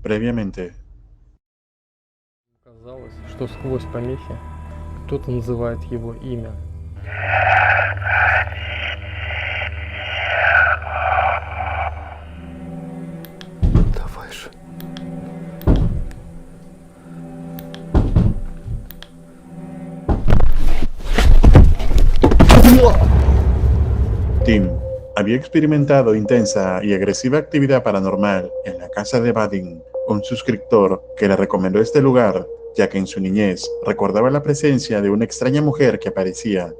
previamente. Казалось, что сквозь помехи кто-то называет его имя. Давай же. Tim había experimentado intensa y agresiva actividad paranormal en la casa de Vadim, un suscriptor que le recomendó este lugar, ya que en su niñez recordaba la presencia de una extraña mujer que aparecía.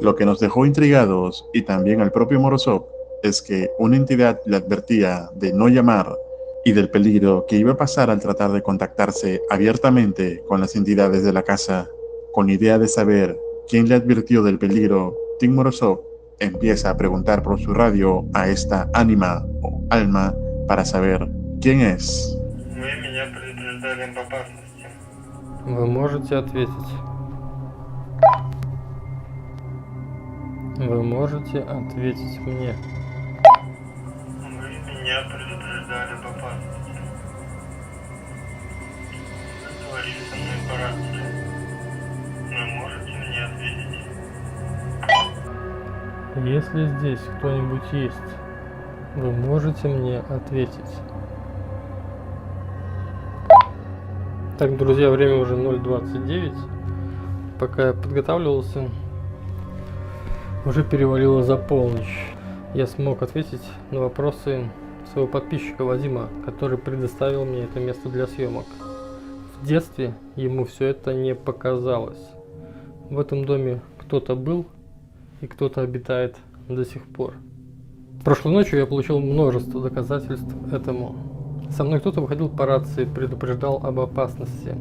Lo que nos dejó intrigados, y también al propio Morozov, es que una entidad le advertía de no llamar y del peligro que iba a pasar al tratar de contactarse abiertamente con las entidades de la casa. Con idea de saber quién le advirtió del peligro, Tim Morozov empieza a preguntar por su radio a esta ánima o alma para saber quién es. Вы меня предупреждали об опасности. Вы можете ответить. Вы можете ответить мне. Вы меня предупреждали об опасности. Вы говорили со мной по рации. Вы можете мне ответить? Если здесь кто-нибудь есть, вы можете мне ответить. Так, друзья, время уже 0:29. Пока я подготавливался, уже перевалило за полночь. Я смог ответить на вопросы своего подписчика Вадима, который предоставил мне это место для съемок. В детстве ему все это не показалось. В этом доме кто-то был и кто-то обитает до сих пор. Прошлой ночью я получил множество доказательств этому. Со мной кто-то выходил по рации, предупреждал об опасности.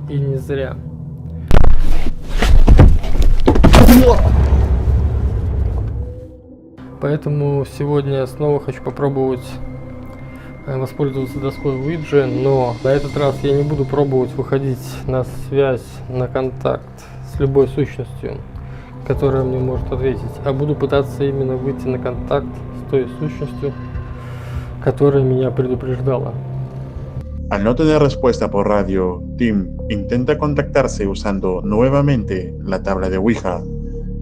И не зря. Поэтому сегодня я снова хочу попробовать воспользоваться доской Ouija, но на этот раз я не буду пробовать выходить на связь, на контакт с любой сущностью, которая мне может ответить, а буду пытаться именно выйти на контакт с той сущностью, которая меня предупреждала. Al no tener respuesta por radio, Tim intenta contactarse usando nuevamente la tabla de Ouija,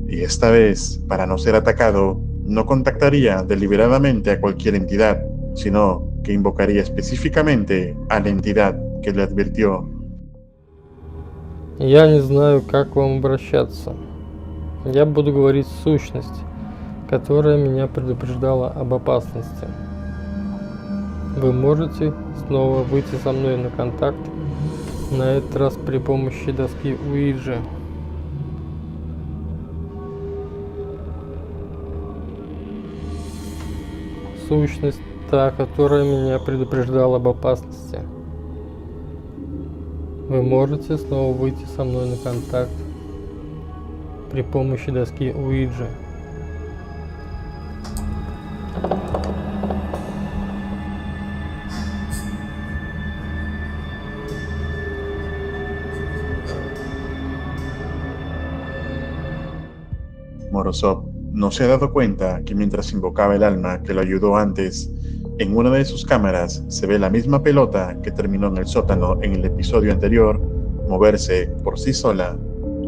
y esta vez, para no ser atacado, no contactaría deliberadamente a cualquier entidad, sino que invocaría específicamente a la entidad que le advirtió. Я не знаю, как к вам обращаться. Я буду говорить сущность, которая меня предупреждала об опасности. Вы можете снова выйти со мной на контакт, на этот раз при помощи доски Ouija. Сущность та, которая меня предупреждала об опасности. Вы можете снова выйти со мной на контакт при помощи доски Ouija. Morozov no se ha dado cuenta que mientras invocaba el alma que lo ayudó antes, en una de sus cámaras se ve la misma pelota que terminó en el sótano en el episodio anterior moverse por sí sola,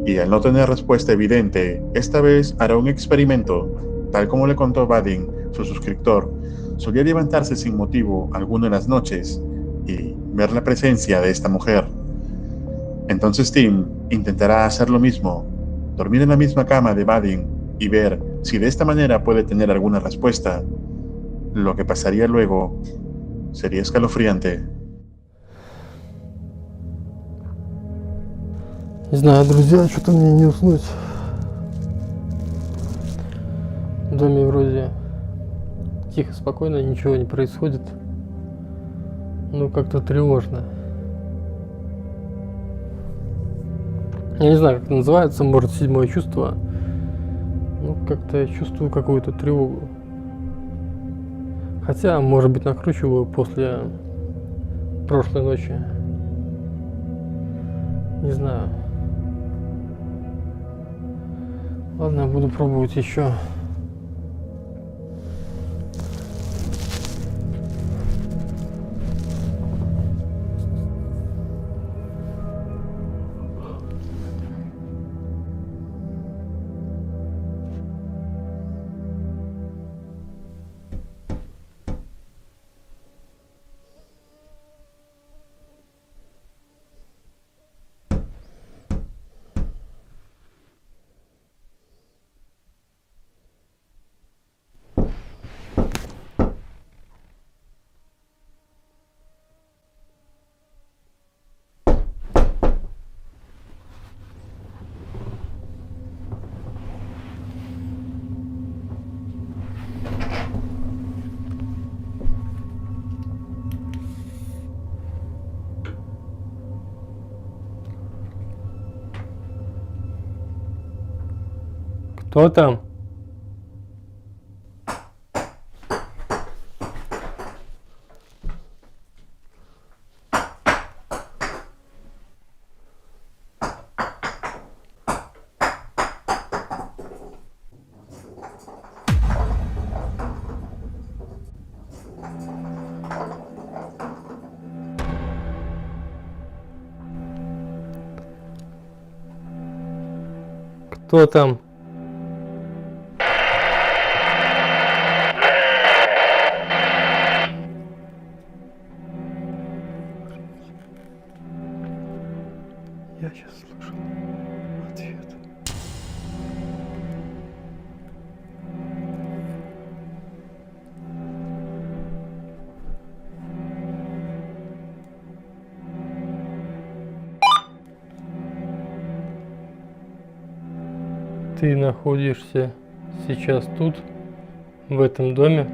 y al no tener respuesta evidente, esta vez hará un experimento. Tal como le contó Vadim, su suscriptor, solía levantarse sin motivo alguno en las noches y ver la presencia de esta mujer. Entonces Tim intentará hacer lo mismo, dormir en la misma cama de Vadim y ver si de esta manera puede tener alguna respuesta. Lo que pasaría luego sería escalofriante. Не знаю, друзья, что-то мне не уснуть. В доме вроде тихо, спокойно, ничего не происходит. Ну, как-то тревожно. Я не знаю, как это называется, может, седьмое чувство. Ну, как-то я чувствую какую-то тревогу. Хотя, может быть, накручиваю после прошлой ночи. Не знаю. Ладно, я буду пробовать еще. Кто там? Кто там? Я сейчас слышу ответ. Ты находишься сейчас тут, в этом доме.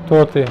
Кто ты?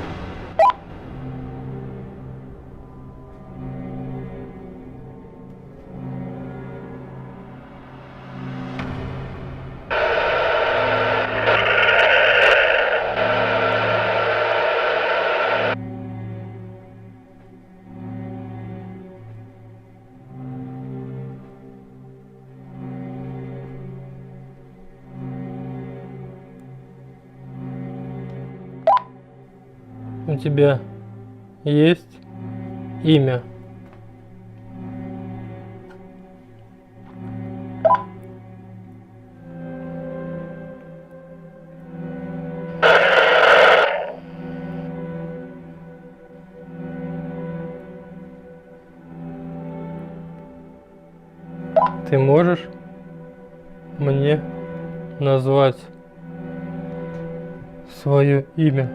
У тебя есть имя? Ты можешь мне назвать свое имя?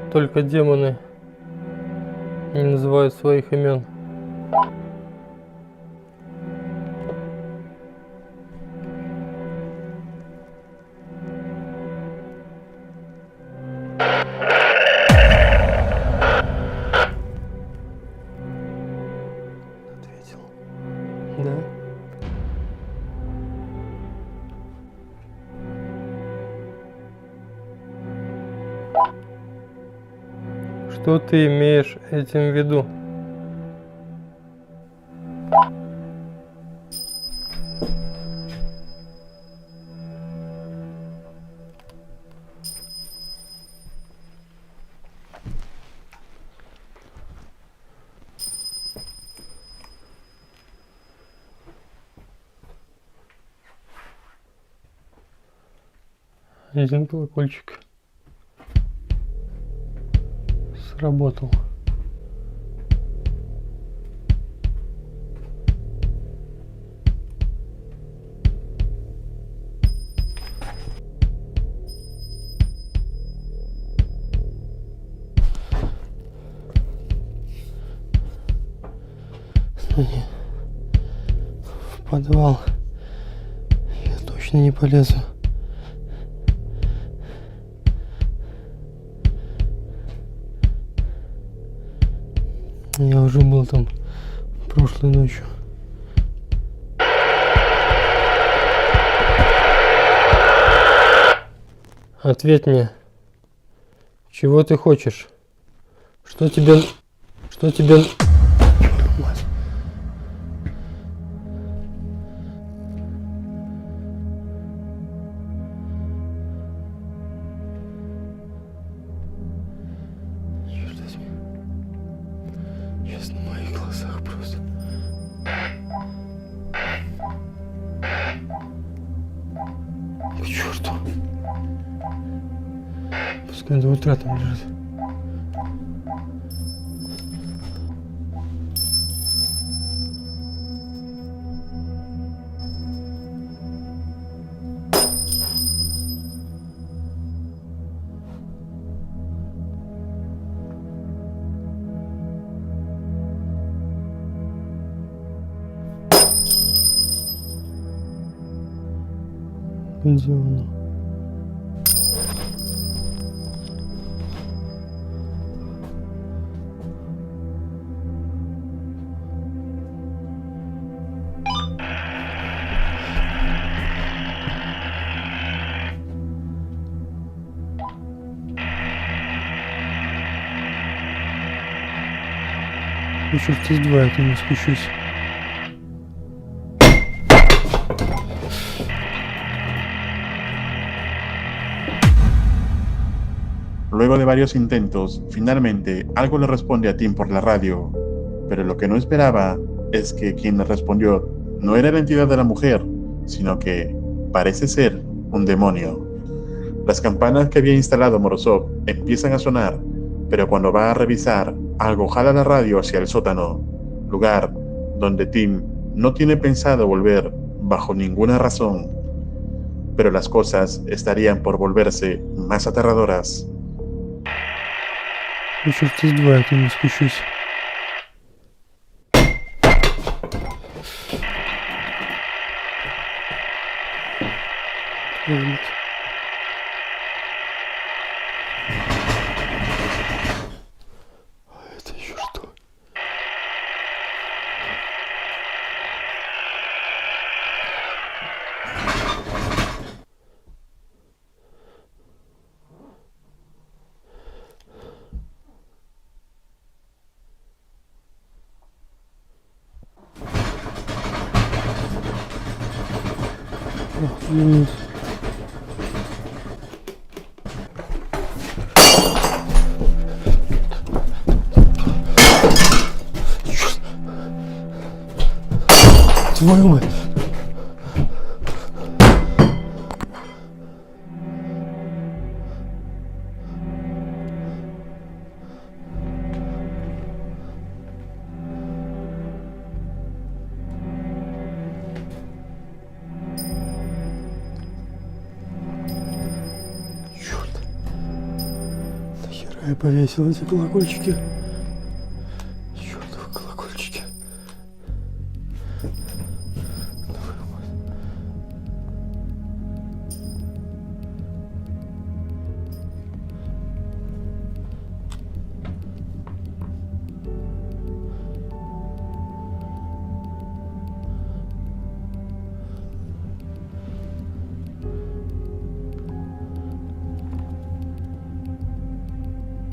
Только демоны не называют своих имен. Ответил. Да. Что ты имеешь этим в виду? Один колокольчик сработал. точно не... В подвал я точно не полезу. Я уже был там прошлой ночью. Ответь мне. Чего ты хочешь? Что тебе... Мать. Черт возьми. Сейчас на моих глазах просто. К черту. Пускай до утра там лежит. Где оно? Еще в тест 2 я к нему спущусь. Luego de varios intentos, finalmente algo le responde a Tim por la radio, pero lo que no esperaba es que quien le respondió no era la entidad de la mujer, sino que parece ser un demonio. Las campanas que había instalado Morozov empiezan a sonar, pero cuando va a revisar, algo jala la radio hacia el sótano, lugar donde Tim no tiene pensado volver bajo ninguna razón, pero las cosas estarían por volverse más aterradoras. Еще в тест 2 я к нему спущусь. Это еще что? Охренеть. Черт. Твою мать. Я повесил эти колокольчики. Чёртовы колокольчики.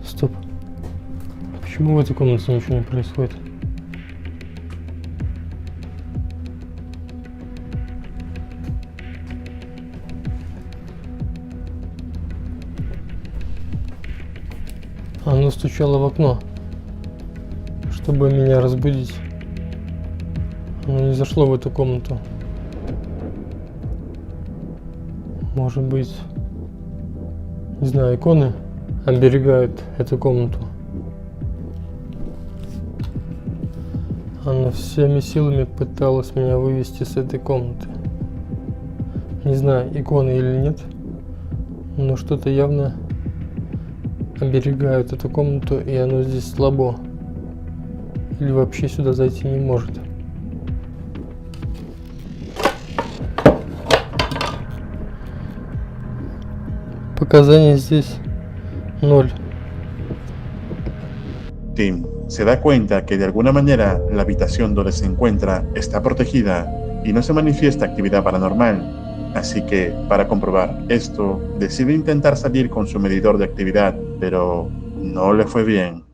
Стоп. Почему в этой комнате ничего не происходит? Оно стучало в окно, чтобы меня разбудить. Оно не зашло в эту комнату. Может быть, не знаю, иконы оберегают эту комнату. Она всеми силами пыталась меня вывести с этой комнаты. Не знаю, иконы или нет, но что-то явно оберегают эту комнату, и оно здесь слабо. Или вообще сюда зайти не может. показания здесь 0. Tim se da cuenta que de alguna manera la habitación donde se encuentra está protegida y no se manifiesta actividad paranormal, así que para comprobar esto decide intentar salir con su medidor de actividad, pero no le fue bien.